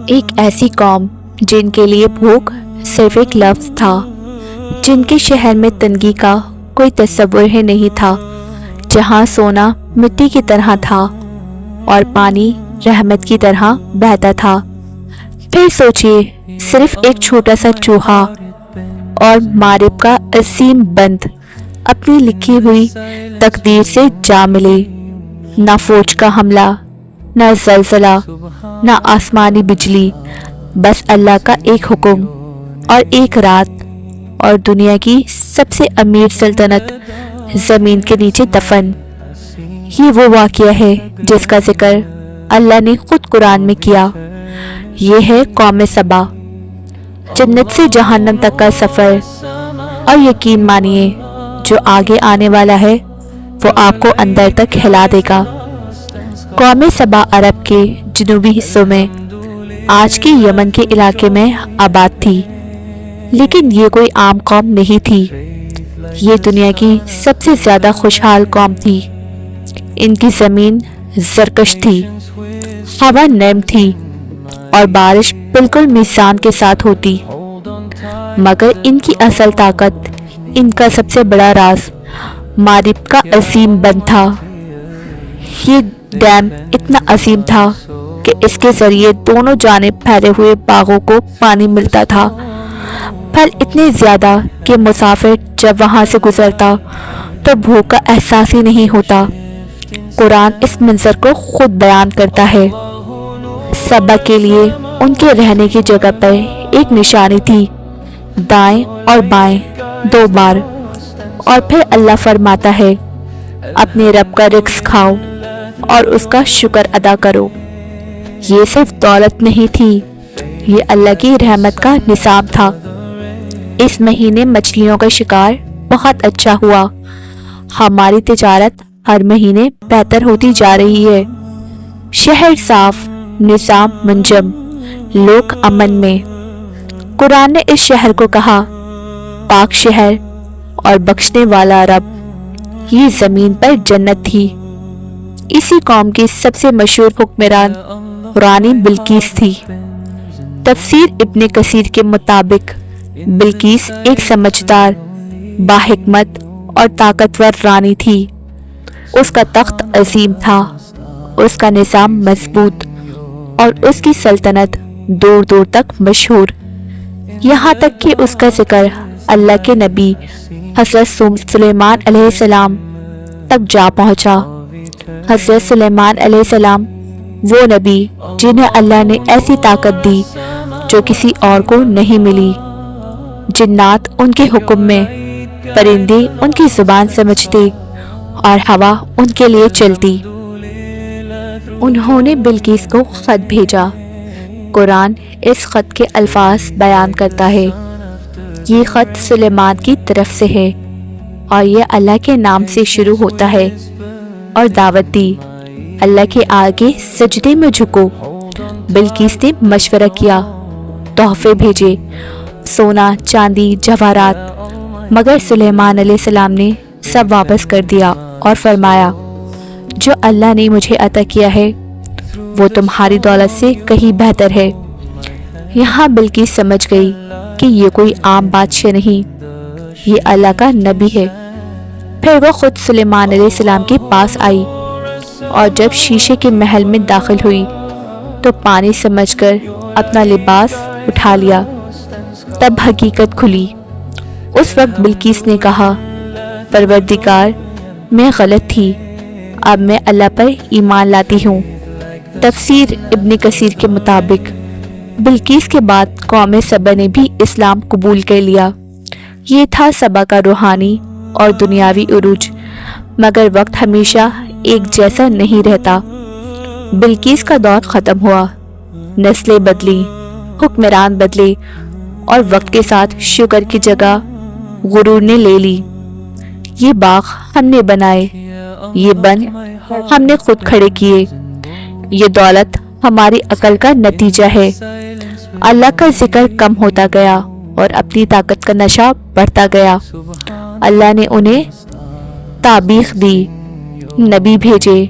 ایک ایسی قوم جن کے لیے بھوک صرف ایک لفظ تھا، جن کے شہر میں تنگی کا کوئی تصور ہی نہیں تھا، جہاں سونا مٹی کی طرح تھا اور پانی رحمت کی طرح بہتا تھا۔ پھر سوچئے، صرف ایک چھوٹا سا چوہا اور مارب کا عظیم بند اپنی لکھی ہوئی تقدیر سے جا ملے۔ نہ فوج کا حملہ، نہ زلزلہ، نہ آسمانی بجلی، بس اللہ کا ایک حکم اور ایک رات، اور دنیا کی سب سے امیر سلطنت زمین کے نیچے دفن۔ یہ وہ واقعہ ہے جس کا ذکر اللہ نے خود قرآن میں کیا۔ یہ ہے قوم سبا، جنت سے جہنم تک کا سفر، اور یقین مانیے جو آگے آنے والا ہے وہ آپ کو اندر تک ہلا دے گا۔ قوم سبا عرب کے جنوبی حصوں میں آج کے یمن کے علاقے میں آباد تھی، لیکن یہ کوئی عام قوم نہیں تھی۔ یہ دنیا کی سب سے زیادہ خوشحال قوم تھی۔ ان کی زمین زرکش تھی، ہوا نرم تھی اور بارش بالکل میزان کے ساتھ ہوتی، مگر ان کی اصل طاقت، ان کا سب سے بڑا راز مارب کا عظیم بند تھا۔ یہ ڈیم اتنا عظیم تھا کہ اس کے ذریعے دونوں جانب پھیلے ہوئے باغوں کو پانی ملتا تھا، پھل اتنے زیادہ کہ مسافر جب وہاں سے گزرتا تو بھوک کا احساس ہی نہیں ہوتا۔ قرآن اس منظر کو خود بیان کرتا ہے۔ سبا کے لیے ان کے رہنے کی جگہ پر ایک نشانی تھی، دائیں اور بائیں 2 بار، اور پھر اللہ فرماتا ہے، اپنے رب کا رزق کھاؤ اور اس کا شکر ادا کرو۔ یہ صرف دولت نہیں تھی، یہ اللہ کی رحمت کا نظام تھا۔ اس مہینے مچھلیوں کا شکار بہت اچھا ہوا، ہماری تجارت ہر مہینے بہتر ہوتی جا رہی ہے۔ شہر صاف، نظام منظم، لوگ امن میں۔ قرآن نے اس شہر کو کہا، پاک شہر اور بخشنے والا رب۔ یہ زمین پر جنت تھی۔ اسی قوم کی سب سے مشہور حکمران رانی بلقیس تھی۔ تفسیر ابن کثیر کے مطابق بلقیس ایک سمجھدار، باحکمت اور طاقتور رانی تھی۔ اس کا تخت عظیم تھا، اس کا نظام مضبوط، اور اس کی سلطنت دور دور تک مشہور، یہاں تک کہ اس کا ذکر اللہ کے نبی حضرت سلیمان علیہ السلام تک جا پہنچا۔ حضرت سلیمان علیہ السلام وہ نبی جنہیں اللہ نے ایسی طاقت دی جو کسی اور کو نہیں ملی۔ جنات ان کے حکم میں، پرندے ان کی زبان سمجھتے، اور ہوا ان کے لیے چلتی۔ انہوں نے بلقیس کو خط بھیجا۔ قرآن اس خط کے الفاظ بیان کرتا ہے۔ یہ خط سلیمان کی طرف سے ہے اور یہ اللہ کے نام سے شروع ہوتا ہے، اور دعوت دی، اللہ کے آگے سجدے میں جھکو۔ بلقیس نے مشورہ کیا، تحفے بھیجے، سونا، چاندی، جواہرات، مگر سلیمان علیہ السلام نے سب واپس کر دیا اور فرمایا، جو اللہ نے مجھے عطا کیا ہے وہ تمہاری دولت سے کہیں بہتر ہے۔ یہاں بلقیس سمجھ گئی کہ یہ کوئی عام بادشاہ نہیں، یہ اللہ کا نبی ہے۔ پھر وہ خود سلیمان علیہ السلام کے پاس آئی، اور جب شیشے کے محل میں داخل ہوئی تو پانی سمجھ کر اپنا لباس اٹھا لیا۔ تب حقیقت کھلی۔ اس وقت بلقیس نے کہا، پروردگار، میں غلط تھی، اب میں اللہ پر ایمان لاتی ہوں۔ تفسیر ابن کثیر کے مطابق بلقیس کے بعد قوم سبا نے بھی اسلام قبول کر لیا۔ یہ تھا سبا کا روحانی اور دنیاوی عروج، مگر وقت ہمیشہ ایک جیسا نہیں رہتا۔ بلقیس کا دور ختم ہوا، نسلیں بدلی، حکمران بدلے، اور وقت کے ساتھ شکر کی جگہ غرور نے لے لی۔ یہ باغ ہم نے بنائے، یہ بند ہم نے خود کھڑے کیے، یہ دولت ہماری عقل کا نتیجہ ہے۔ اللہ کا ذکر کم ہوتا گیا اور اپنی طاقت کا نشہ بڑھتا گیا۔ اللہ نے انہیں تعبیق دی، نبی بھیجے،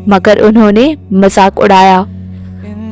مگر انہوں نے مذاق اڑایا۔